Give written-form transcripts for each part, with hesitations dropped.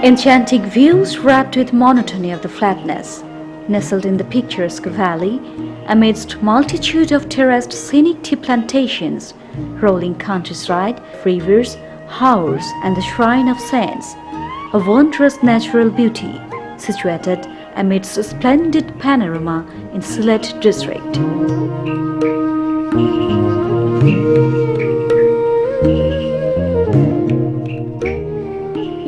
Enchanting views wrapped with monotony of the flatness, nestled in the picturesque valley, amidst multitude of terraced scenic tea plantations, rolling countryside, rivers, howers and the shrine of saints, a wondrous natural beauty situated amidst a splendid panorama in Sylhet district.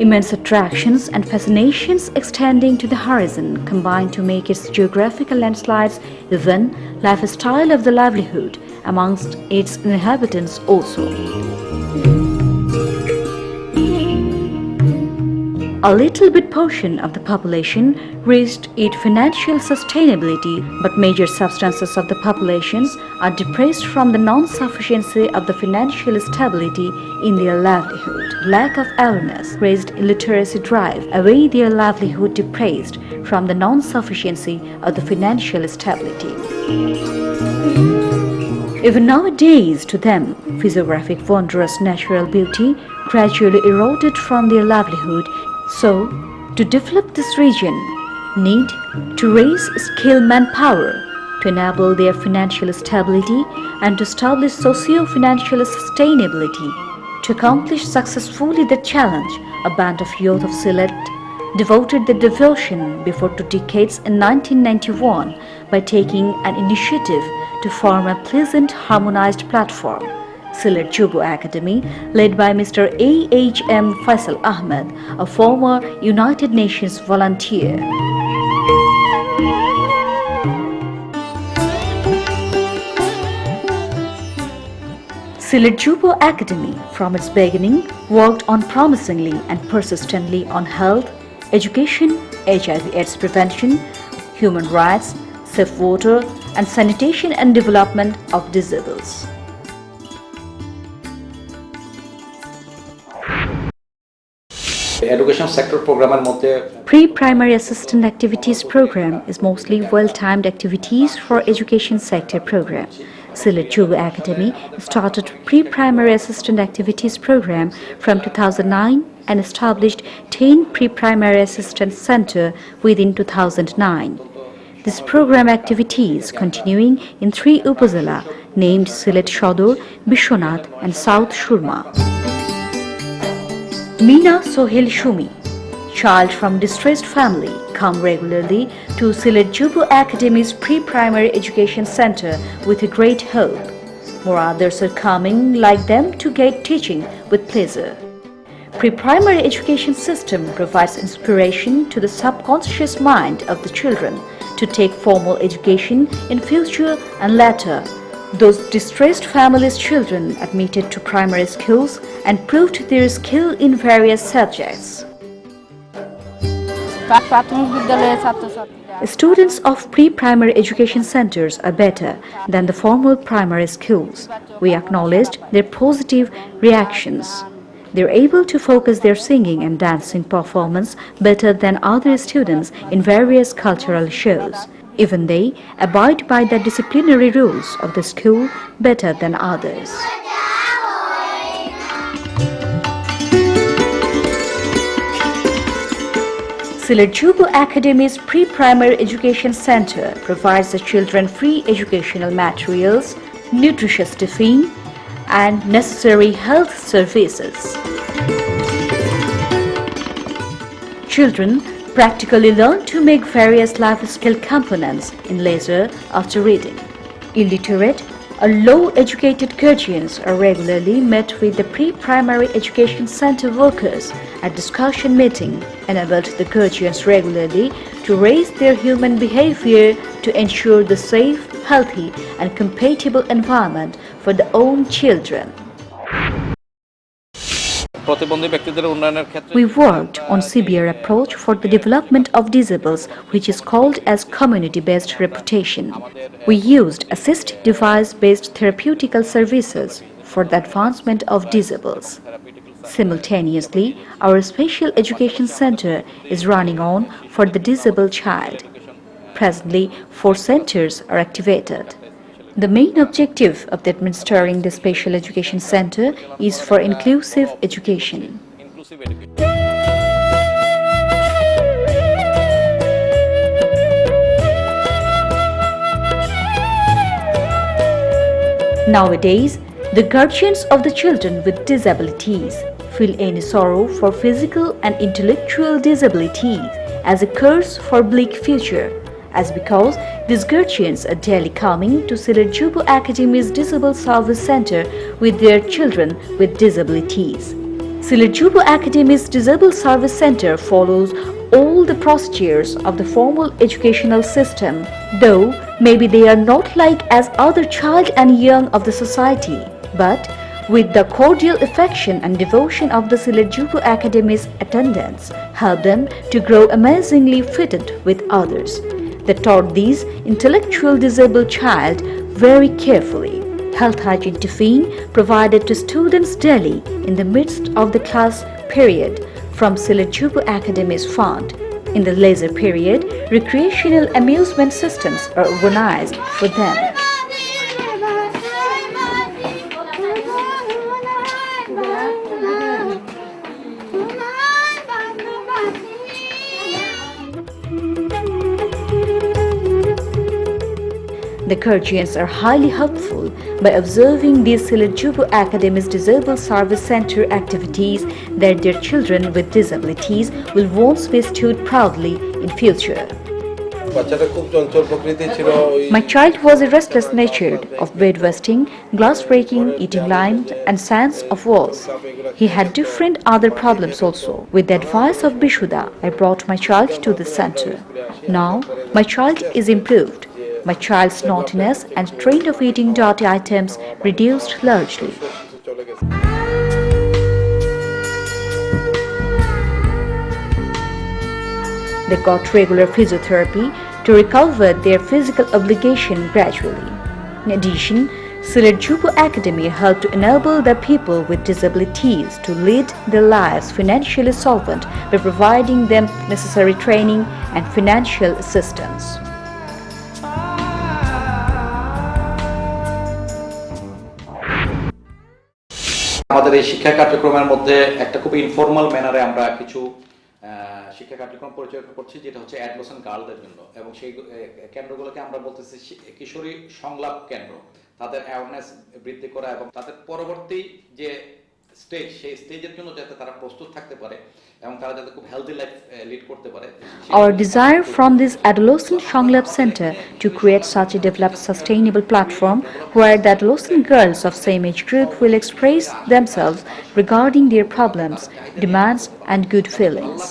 Immense attractions and fascinations extending to the horizon combine to make its geographical landslides even lifestyle of the livelihood amongst its inhabitants also. A little bit portion of the population reached its financial sustainability, but major substances of the populations are depressed from the non-sufficiency of the financial stability in their livelihood. Lack of awareness raised illiteracy drive away their livelihood depressed from the non-sufficiency of the financial stability. Even nowadays, to them, physiographic wondrous natural beauty gradually eroded from their livelihood. So, to develop this region, need to raise skilled manpower to enable their financial stability and to establish socio-financial sustainability. To accomplish successfully the challenge, a band of youth of Sylhet devoted their devotion before 2 decades in 1991 by taking an initiative to form a pleasant, harmonized platform, Sylhet Jubo Academy, led by Mr. A.H.M. Faisal Ahmed, a former United Nations volunteer. Sylhet Jubo Academy, from its beginning, worked on promisingly and persistently on health, education, HIV/AIDS prevention, human rights, safe water, and sanitation and development of disables. Education sector program Pre-primary assistant activities program is mostly well-timed activities for education sector program. Sylhet Jubo Academy started pre-primary assistant activities program from 2009 and established 10 pre-primary assistant center within 2009. This program activities continuing in 3 upazila named Sylhet Shodor, Bishwanath and South Shurma. Meena Sohil Shumi, child from distressed family, come regularly to Sylhet Jubo Academy's pre-primary education center with a great hope. More others are coming like them to get teaching with pleasure. Pre-primary education system provides inspiration to the subconscious mind of the children to take formal education in future and later. Those distressed families' children admitted to primary schools and proved their skill in various subjects. Students of pre-primary education centers are better than the formal primary schools. We acknowledged their positive reactions. They are able to focus their singing and dancing performance better than other students in various cultural shows. Even they abide by the disciplinary rules of the school better than others. Sylhet Jubo Academy's pre-primary education center provides the children free educational materials, nutritious tiffin, and necessary health services. Children practically learn to make various life skill components in leisure after reading. Illiterate or low-educated guardians are regularly met with the pre-primary education center workers at discussion meeting, enabled the guardians regularly to raise their human behavior to ensure the safe, healthy and compatible environment for their own children. We worked on severe approach for the development of disables, which is called as community-based reputation. We used assist device-based therapeutical services for the advancement of disables. Simultaneously, our special education center is running on for the disabled child. Presently, 4 centers are activated. The main objective of administering the Special Education Center is for inclusive education. Nowadays, the guardians of the children with disabilities feel any sorrow for physical and intellectual disabilities as a curse for bleak future, as because these guardians are daily coming to Sylhet Jubo Academy's Disabled Service Center with their children with disabilities. Sylhet Jubo Academy's Disabled Service Center follows all the procedures of the formal educational system, though maybe they are not like as other child and young of the society, but with the cordial affection and devotion of the Sylhet Jubo Academy's attendants, help them to grow amazingly fitted with others. They taught these intellectual disabled child very carefully. Health hygiene tiffin provided to students daily in the midst of the class period from Sylhet Jubo Academy's fund. In the leisure period, recreational amusement systems are organized for them. The guardians are highly helpful by observing these Sylhet Jubo Academy's Disabled Service Center activities that their children with disabilities will once be bestowed proudly in future. My child was a restless natured of bed wasting, glass breaking, eating lime and sense of walls. He had different other problems also. With the advice of Bishuda, I brought my child to the center. Now my child is improved. My child's naughtiness and trend of eating dirty items reduced largely. They got regular physiotherapy to recover their physical obligation gradually. In addition, Sylhet Jubo Academy helped to enable the people with disabilities to lead their lives financially solvent by providing them necessary training and financial assistance. আমাদের এই শিক্ষা কার্যক্রমের মধ্যে একটা খুব informal ম্যানারে আমরা কিছু শিক্ষা কার্যক্রম পরিচালনা করছি, যেটা হচ্ছে অ্যাডোলেসেন্ট গার্লদের জন্য, এবং সেই কেন্দ্রগুলোকে আমরা বলতেছি কিশোরী সংলাপ কেন্দ্র। তাদের অ্যাওয়ারনেস বৃদ্ধি করা এবং তাদের পরবর্তী যে স্টেজ, সেই স্টেজের জন্য যাতে তারা প্রস্তুত থাকতে পারে এবং তারা যাতে খুব হেলদি লাইফ লিড করতে পারে। Our desire from this adolescent Shanglap Center to create such a developed sustainable platform where the adolescent girls of same age group will express themselves regarding their problems, demands and good feelings.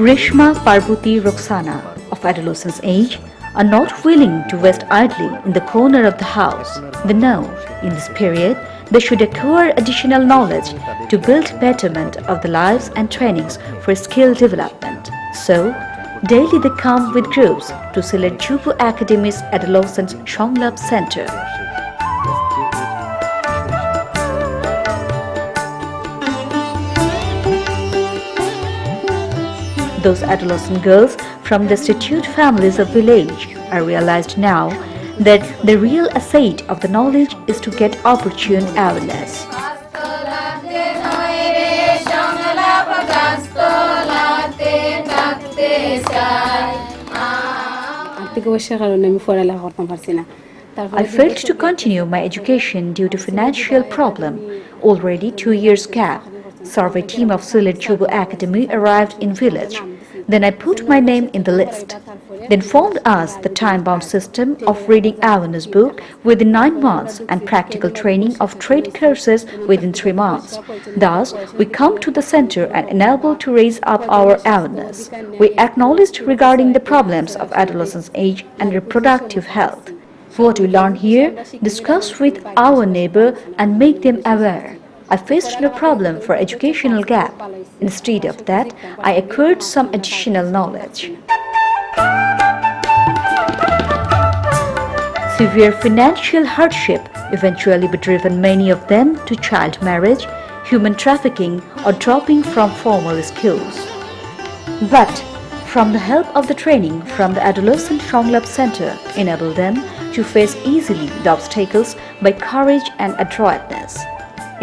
Reshma, Parvati, Roxana of adolescence age are not willing to rest idly in the corner of the house. They know in this period they should acquire additional knowledge to build betterment of the lives and trainings for skill development. So, daily they come with groups to Sylhet Jubo Academy's Adolescent Shanglap Center. Those adolescent girls from destitute families of village are realized now that the real asset of the knowledge is to get opportune awareness. I failed to continue my education due to financial problem. Already 2 years gap. Survey team of Sylhet Jubo Academy arrived in village. Then I put my name in the list. They informed us the time-bound system of reading awareness book within 9 months and practical training of trade courses within 3 months. Thus, we come to the center and enable to raise up our awareness. We acknowledged regarding the problems of adolescence age and reproductive health. What we learn here, discuss with our neighbor and make them aware. I faced no problem for educational gap. Instead of that, I acquired some additional knowledge. Severe financial hardship eventually driven many of them to child marriage, human trafficking or dropping from formal schools. But from the help of the training from the Adolescent Shanglap Center enabled them to face easily the obstacles by courage and adroitness.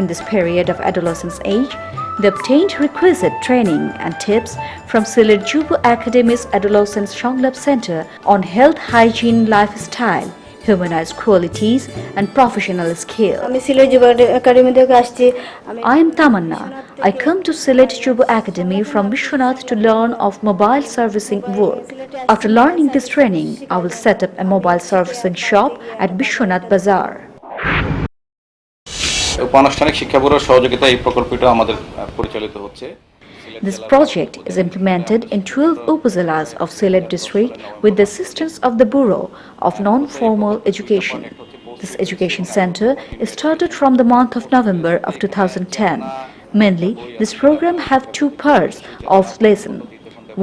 In this period of adolescence age, they obtained requisite training and tips from Sylhet Jubo Academy's Adolescent Songlab Center on health, hygiene, lifestyle, humanized qualities and professional skill. I am Tamanna. I come to Sylhet Jubo Academy from Bishwanath to learn of mobile servicing work. After learning this training, I will set up a mobile servicing shop at Bishwanath Bazaar. উপানুষ্ঠানিক শিক্ষা ব্যুরোর সহযোগিতায় এই প্রকল্পটি আমাদের পরিচালিত হচ্ছে। This project is implemented in 12 upazilas of Sylhet district with the assistance of the Bureau of Non-Formal Education. This education center is started from the month of November of 2010. Mainly, this program have two parts of lesson.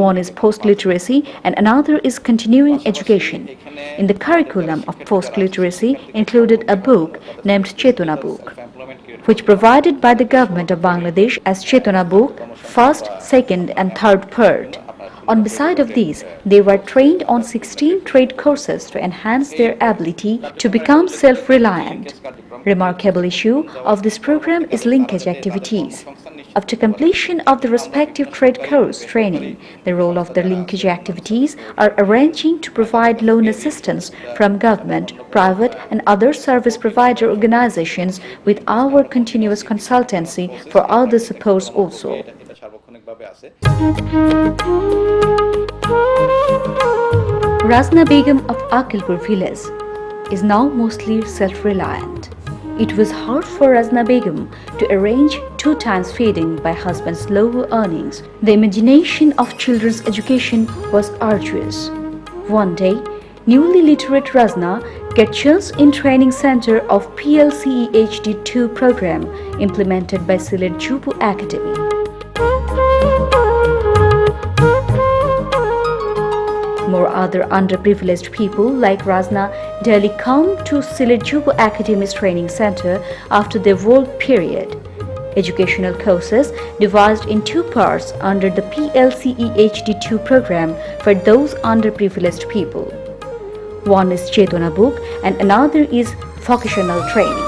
One is post-literacy and another is continuing education. In the curriculum of post-literacy included a book named Chetona Book, which provided by the government of Bangladesh as Chetona Book, first, second and third part. On beside of these, they were trained on 16 trade courses to enhance their ability to become self-reliant. Remarkable issue of this program is linkage activities. After completion of the respective trade course training, the role of the linkage activities are arranging to provide loan assistance from government, private and other service provider organizations with our continuous consultancy for other supports also. Razna Begum of Akilpur village is now mostly self-reliant. It was hard for Razna Begum to arrange 2 times feeding by husband's lower earnings. The imagination of children's education was arduous. One day, newly literate Razna get chance in training center of PLCEHD2 program implemented by Sylhet Jubo Academy. More other underprivileged people like Razna daily come to Sylhet Jubo Academy's training center after their work period. Educational courses devised in 2 parts under the PLCEHD2 program for those underprivileged people. One is Chetona Book and another is vocational training.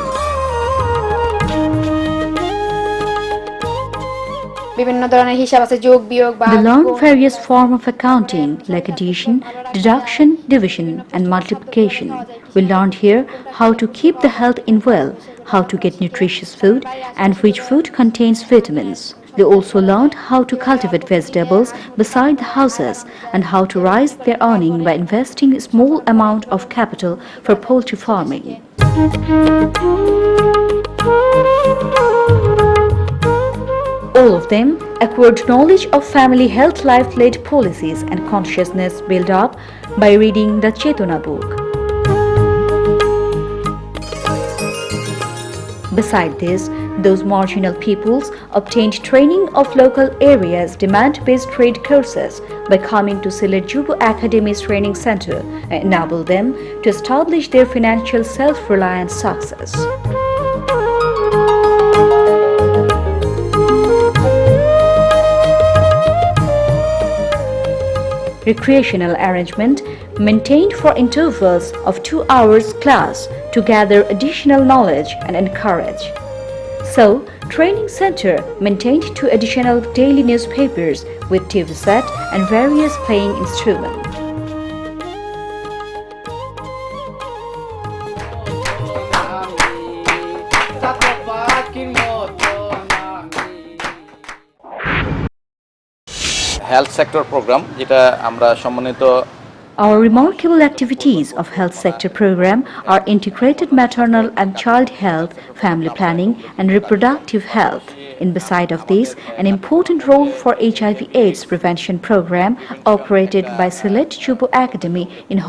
They learn various forms of accounting like addition, deduction, division and multiplication. We learned here how to keep the health in well, how to get nutritious food and which food contains vitamins. They also learned how to cultivate vegetables beside the houses and how to rise their earning by investing a small amount of capital for poultry farming. All of them acquired knowledge of family health life-led policies and consciousness built up by reading the Chetona Book. Beside this, those marginal peoples obtained training of local areas demand-based trade courses by coming to Sylhet Jubo Academy's training center and enable them to establish their financial self-reliant success. Recreational arrangement maintained for intervals of 2 hours class to gather additional knowledge and encourage. So, training center maintained 2 additional daily newspapers with TV set and various playing instruments. Health sector program যেটা আমরা সম্মানিত Our remarkable activities of health sector program are integrated maternal and child health, family planning and reproductive health. In beside of this, an important role for HIV/AIDS prevention program operated by Sylhet Jubo Academy in